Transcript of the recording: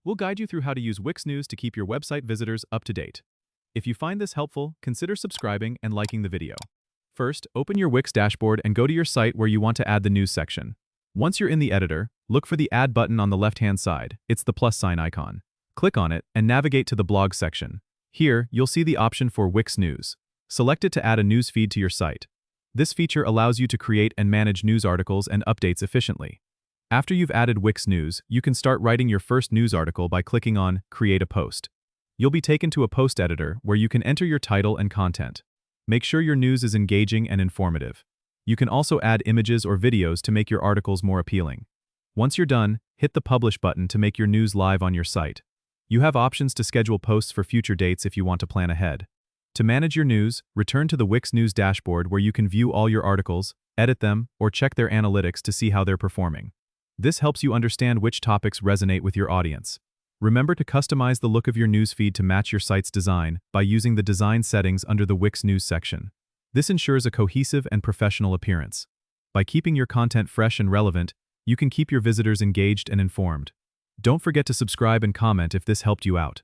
We'll guide you through how to use Wix News to keep your website visitors up to date. If you find this helpful, consider subscribing and liking the video. First, open your Wix dashboard and go to your site where you want to add the news section. Once you're in the editor, look for the Add button on the left-hand side. It's the plus sign icon. Click on it and navigate to the blog section. Here, you'll see the option for Wix News. Select it to add a news feed to your site. This feature allows you to create and manage news articles and updates efficiently. After you've added Wix News, you can start writing your first news article by clicking on Create a Post. You'll be taken to a post editor where you can enter your title and content. Make sure your news is engaging and informative. You can also add images or videos to make your articles more appealing. Once you're done, hit the Publish button to make your news live on your site. You have options to schedule posts for future dates if you want to plan ahead. To manage your news, return to the Wix News dashboard where you can view all your articles, edit them, or check their analytics to see how they're performing. This helps you understand which topics resonate with your audience. Remember to customize the look of your news feed to match your site's design by using the design settings under the Wix News section. This ensures a cohesive and professional appearance. By keeping your content fresh and relevant, you can keep your visitors engaged and informed. Don't forget to subscribe and comment if this helped you out.